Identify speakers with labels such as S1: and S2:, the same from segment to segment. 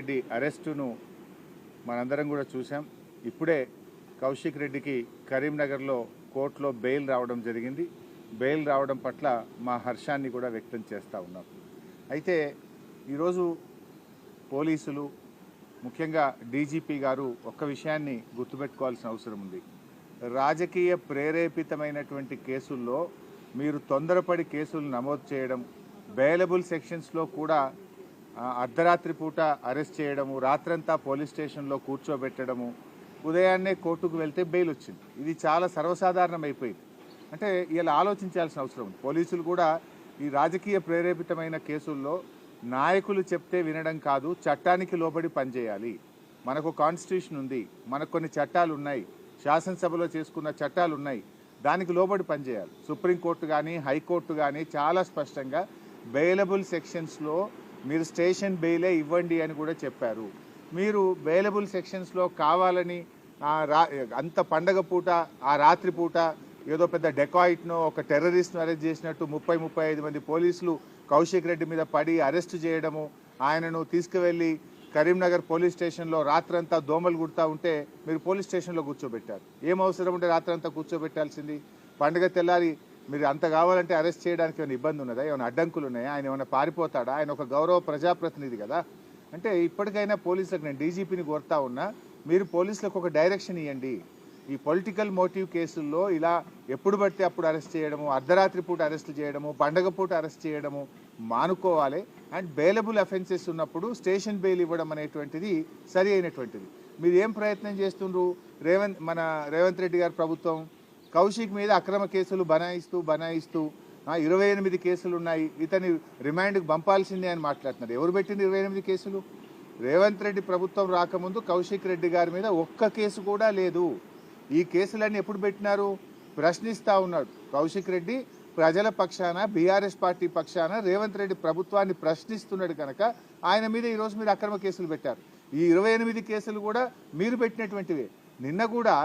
S1: రెడ్డి అరెస్టును మనందరం కూడా చూసాం. ఇప్పుడే కౌశిక్ రెడ్డికి కరీంనగర్లో కోర్టులో బెయిల్ రావడం జరిగింది. బెయిల్ రావడం పట్ల మా హర్షాన్ని కూడా వ్యక్తం చేస్తూ ఉన్నాం. అయితే ఈరోజు పోలీసులు ముఖ్యంగా డీజీపీ గారు ఒక్క విషయాన్ని గుర్తుపెట్టుకోవాల్సిన అవసరం ఉంది. రాజకీయ ప్రేరేపితమైనటువంటి కేసుల్లో మీరు తొందరపడి కేసులు నమోదు చేయడం, బెయిలబుల్ సెక్షన్స్లో కూడా అర్ధరాత్రి పూట అరెస్ట్ చేయడము, రాత్రంతా పోలీస్ స్టేషన్లో కూర్చోబెట్టడము, ఉదయాన్నే కోర్టుకు వెళ్తే బెయిల్ వచ్చింది. ఇది చాలా సర్వసాధారణం అయిపోయింది. అంటే ఇలా ఆలోచించాల్సిన అవసరం ఉంది. పోలీసులు కూడా ఈ రాజకీయ ప్రేరేపితమైన కేసుల్లో నాయకులు చెప్తే వినడం కాదు, చట్టానికి లోబడి పనిచేయాలి. మనకు కాన్స్టిట్యూషన్ ఉంది, మనకు కొన్ని చట్టాలు ఉన్నాయి, శాసనసభలో చేసుకున్న చట్టాలు ఉన్నాయి, దానికి లోబడి పనిచేయాలి. సుప్రీంకోర్టు కానీ హైకోర్టు కానీ చాలా స్పష్టంగా బెయిలబుల్ సెక్షన్స్లో మీరు స్టేషన్ బెయిలే ఇవ్వండి అని కూడా చెప్పారు. మీరు బెయిలబుల్ సెక్షన్స్లో కావాలని అంత పండగ పూట ఆ రాత్రి పూట ఏదో పెద్ద డెకాయిట్నో ఒక టెర్రరిస్ట్ను అరెస్ట్ చేసినట్టు 30-35 మంది పోలీసులు కౌశిక్ రెడ్డి మీద పడి అరెస్ట్ చేయడము, ఆయనను తీసుకువెళ్ళి కరీంనగర్ పోలీస్ స్టేషన్లో రాత్రంతా దోమలు కుడతా ఉంటే మీరు పోలీస్ స్టేషన్లో కూర్చోబెట్టారు. ఏం అవసరం ఉంటే రాత్రంతా కూర్చోబెట్టాల్సింది? పండుగ తెల్లారి మీరు అంత కావాలంటే అరెస్ట్ చేయడానికి ఏమైనా ఇబ్బంది ఉన్నదా? ఏమైనా అడ్డంకులు ఉన్నాయా? ఆయన ఏమైనా పారిపోతాడా? ఆయన ఒక గౌరవ ప్రజాప్రతినిధి కదా. అంటే ఇప్పటికైనా పోలీసులకు, నేను డీజీపీని కోరుతా ఉన్నా, మీరు పోలీసులకు ఒక డైరెక్షన్ ఇవ్వండి. ఈ పొలిటికల్ మోటివ్ కేసుల్లో ఇలా ఎప్పుడు పడితే అప్పుడు అరెస్ట్ చేయడము, అర్ధరాత్రి పూట అరెస్ట్ చేయడము, పండగ పూట అరెస్ట్ చేయడము మానుకోవాలి. అండ్ బెయిలబుల్ అఫెన్సెస్ ఉన్నప్పుడు స్టేషన్ బెయిల్ ఇవ్వడం అనేటువంటిది సరి అయినటువంటిది. మీరు ఏం ప్రయత్నం చేస్తుండ్రు? రేవంత్ రెడ్డి గారి ప్రభుత్వం కౌశిక్ మీద అక్రమ కేసులు బనాయిస్తూ 28 కేసులు ఉన్నాయి, ఇతని రిమాండ్కి పంపాల్సిందే అని మాట్లాడుతున్నారు. ఎవరు పెట్టింది 28 కేసులు? రేవంత్ రెడ్డి ప్రభుత్వం రాకముందు కౌశిక్ రెడ్డి గారి మీద ఒక్క కేసు కూడా లేదు. ఈ కేసులన్నీ ఎప్పుడు పెట్టినారు? ప్రశ్నిస్తూ ఉన్నాడు కౌశిక్ రెడ్డి. ప్రజల పక్షాన, బీఆర్ఎస్ పార్టీ పక్షాన రేవంత్ రెడ్డి ప్రభుత్వాన్ని ప్రశ్నిస్తున్నాడు కనుక ఆయన మీద ఈరోజు మీరు అక్రమ కేసులు పెట్టారు. ఈ 28 కేసులు కూడా మీరు పెట్టినటువంటివే. నిన్న కూడా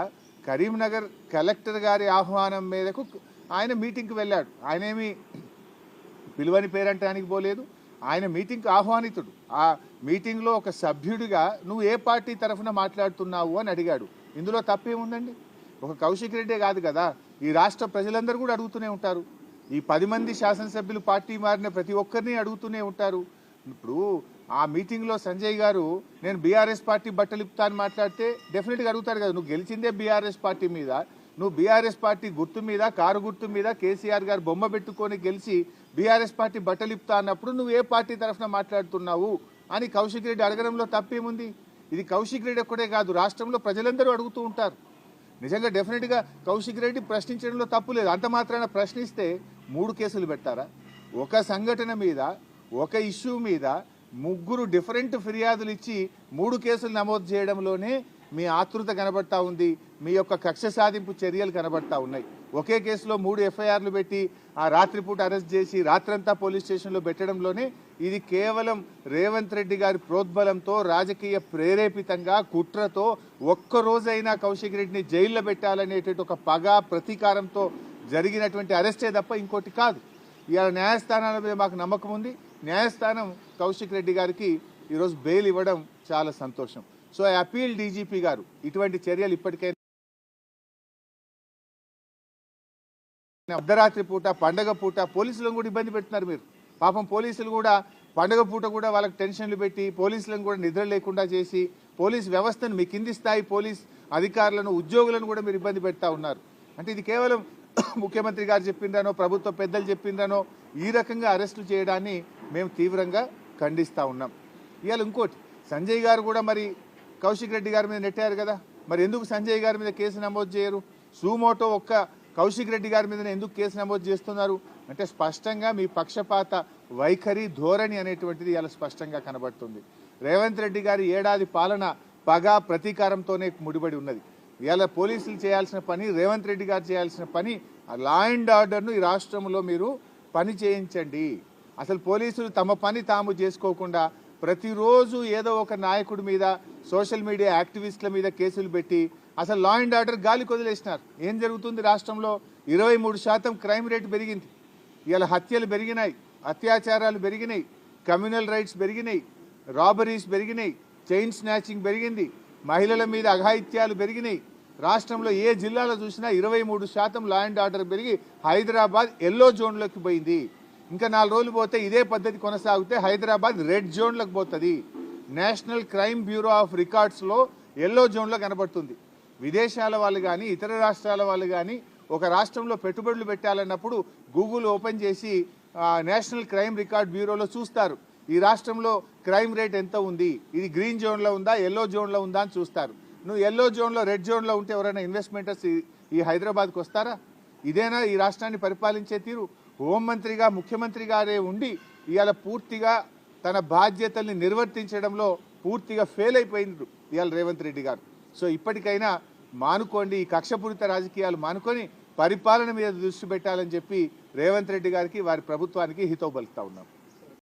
S1: కరీంనగర్ కలెక్టర్ గారి ఆహ్వానం మేరకు ఆయన మీటింగ్కి వెళ్ళాడు. ఆయన ఏమి పిలువని పేరంటానికి పోలేదు, ఆయన మీటింగ్కి ఆహ్వానితుడు. ఆ మీటింగ్లో ఒక సభ్యుడిగా నువ్వు ఏ పార్టీ తరఫున మాట్లాడుతున్నావు అని అడిగాడు. ఇందులో తప్పేముందండి? ఒక కౌశిక్ రెడ్డే కాదు కదా, ఈ రాష్ట్ర ప్రజలందరూ కూడా అడుగుతూనే ఉంటారు. ఈ 10 మంది శాసనసభ్యులు పార్టీ మారిన ప్రతి ఒక్కరిని అడుగుతూనే ఉంటారు. ఇప్పుడు ఆ మీటింగ్లో సంజయ్ గారు నేను బీఆర్ఎస్ పార్టీ బట్టలిపుతా అని మాట్లాడితే డెఫినెట్గా అడుగుతాడు కదా, నువ్వు గెలిచిందే బీఆర్ఎస్ పార్టీ మీద, నువ్వు బీఆర్ఎస్ పార్టీ గుర్తు మీద, కారు గుర్తు మీద కేసీఆర్ గారు బొమ్మ పెట్టుకొని గెలిచి బీఆర్ఎస్ పార్టీ బట్టలిపుతా అన్నప్పుడు నువ్వు ఏ పార్టీ తరఫున మాట్లాడుతున్నావు అని కౌశిక్ రెడ్డి అడగడంలో తప్పేముంది? ఇది కౌశిక్ రెడ్డి ఒక్కడే కాదు, రాష్ట్రంలో ప్రజలందరూ అడుగుతూ ఉంటారు. నిజంగా డెఫినెట్గా కౌశిక్ రెడ్డి ప్రశ్నించడంలో తప్పు లేదు. అంత మాత్రాన ప్రశ్నిస్తే 3 కేసులు పెట్టారా? ఒక సంఘటన మీద, ఒక ఇష్యూ మీద 3 డిఫరెంట్ ఫిర్యాదులు ఇచ్చి 3 కేసులు నమోదు చేయడంలోనే మీ ఆతృత కనబడతా ఉంది, మీ యొక్క కక్ష సాధింపు చర్యలు కనబడతా ఉన్నాయి. ఒకే కేసులో 3 ఎఫ్ఐఆర్లు పెట్టి ఆ రాత్రిపూట అరెస్ట్ చేసి రాత్రంతా పోలీస్ స్టేషన్లో పెట్టడంలోనే ఇది కేవలం రేవంత్ రెడ్డి గారి ప్రోద్బలంతో, రాజకీయ ప్రేరేపితంగా, కుట్రతో ఒక్కరోజైనా కౌశిక్ రెడ్డిని జైల్లో పెట్టాలనేటువంటి ఒక పగ, ప్రతీకారంతో జరిగినటువంటి అరెస్టే తప్ప ఇంకోటి కాదు. ఇవాళ న్యాయస్థానాల మీద మాకు నమ్మకం ఉంది. న్యాయస్థానం కౌశిక్ రెడ్డి గారికి ఈరోజు బెయిల్ ఇవ్వడం చాలా సంతోషం. సో ఐ అపీల్ డీజీపీ గారు, ఇటువంటి చర్యలు ఇప్పటికైనా అర్ధరాత్రి పూట, పండగ పూట పోలీసులను కూడా ఇబ్బంది పెడుతున్నారు మీరు. పాపం పోలీసులు కూడా పండగ పూట కూడా వాళ్ళకి టెన్షన్లు పెట్టి పోలీసులను కూడా నిద్ర లేకుండా చేసి పోలీస్ వ్యవస్థను, మీ కింది స్థాయి పోలీస్ అధికారులను, ఉద్యోగులను కూడా మీరు ఇబ్బంది పెడతా ఉన్నారు. అంటే ఇది కేవలం ముఖ్యమంత్రి గారు చెప్పిండ్రనో, ప్రభుత్వ పెద్దలు చెప్పిండ్రనో ఈ రకంగా అరెస్టులు చేయడాన్ని మేము తీవ్రంగా ఖండిస్తూ ఉన్నాం. ఇవాళ ఇంకోటి, సంజయ్ గారు కూడా మరి కౌశిక్ రెడ్డి గారి మీద నెట్టారు కదా, మరి ఎందుకు సంజయ్ గారి మీద కేసు నమోదు చేయరు? సుమోటో ఒక్క కౌశిక్ రెడ్డి గారి మీద ఎందుకు కేసు నమోదు చేస్తున్నారు అంటే స్పష్టంగా మీ పక్షపాత వైఖరి, ధోరణి అనేటువంటిది ఇలా స్పష్టంగా కనబడుతుంది. రేవంత్ రెడ్డి గారి ఏడాది పాలన పగ, ప్రతీకారంతోనే ముడిపడి ఉన్నది. ఇలా పోలీసులు చేయాల్సిన పని, రేవంత్ రెడ్డి గారు చేయాల్సిన పని, లా అండ్ ఆర్డర్ను ఈ రాష్ట్రంలో మీరు పని చేయించండి. అసలు పోలీసులు తమ పని తాము చేసుకోకుండా ప్రతిరోజు ఏదో ఒక నాయకుడి మీద, సోషల్ మీడియా యాక్టివిస్టుల మీద కేసులు పెట్టి అసలు లా అండ్ ఆర్డర్ గాలికి వదిలేసినారు. ఏం జరుగుతుంది? రాష్ట్రంలో 23% క్రైమ్ రేట్ పెరిగింది. ఇలా హత్యలు పెరిగినాయి, అత్యాచారాలు పెరిగినాయి, కమ్యూనల్ రైట్స్ పెరిగినాయి, రాబరీస్ పెరిగినాయి, చైన్ స్నాచింగ్ పెరిగింది, మహిళల మీద అఘాయిత్యాలు పెరిగినాయి. రాష్ట్రంలో ఏ జిల్లాలో చూసినా 23% లా అండ్ ఆర్డర్ పెరిగి హైదరాబాద్ ఎల్లో జోన్లోకి పోయింది. ఇంకా 4 రోజులు పోతే ఇదే పద్ధతి కొనసాగితే హైదరాబాద్ రెడ్ జోన్లోకి పోతుంది. నేషనల్ క్రైమ్ బ్యూరో ఆఫ్ రికార్డ్స్లో ఎల్లో జోన్లో కనబడుతుంది. విదేశాల వాళ్ళు కానీ ఇతర రాష్ట్రాల వాళ్ళు కానీ ఒక రాష్ట్రంలో పెట్టుబడులు పెట్టాలన్నప్పుడు గూగుల్ ఓపెన్ చేసి నేషనల్ క్రైమ్ రికార్డ్ బ్యూరోలో చూస్తారు ఈ రాష్ట్రంలో క్రైమ్ రేట్ ఎంత ఉంది, ఇది గ్రీన్ జోన్లో ఉందా ఎల్లో జోన్లో ఉందా అని చూస్తారు. నువ్వు ఎల్లో జోన్లో రెడ్ జోన్లో ఉంటే ఎవరైనా ఇన్వెస్ట్మెంటర్స్ ఈ హైదరాబాద్కి వస్తారా? ఇదేనా ఈ రాష్ట్రాన్ని పరిపాలించే తీరు? హోంమంత్రిగా ముఖ్యమంత్రి గారే ఉండి ఇవాళ పూర్తిగా తన బాధ్యతల్ని నిర్వర్తించడంలో పూర్తిగా ఫెయిల్ అయిపోయింది ఇవాళ రేవంత్ రెడ్డి గారు. సో ఇప్పటికైనా మానుకోండి, ఈ కక్షపూరిత రాజకీయాలు మానుకొని పరిపాలన మీద దృష్టి పెట్టాలని చెప్పి రేవంత్ రెడ్డి గారికి వారి ప్రభుత్వానికి హితవు పలుకుతా ఉన్నాం.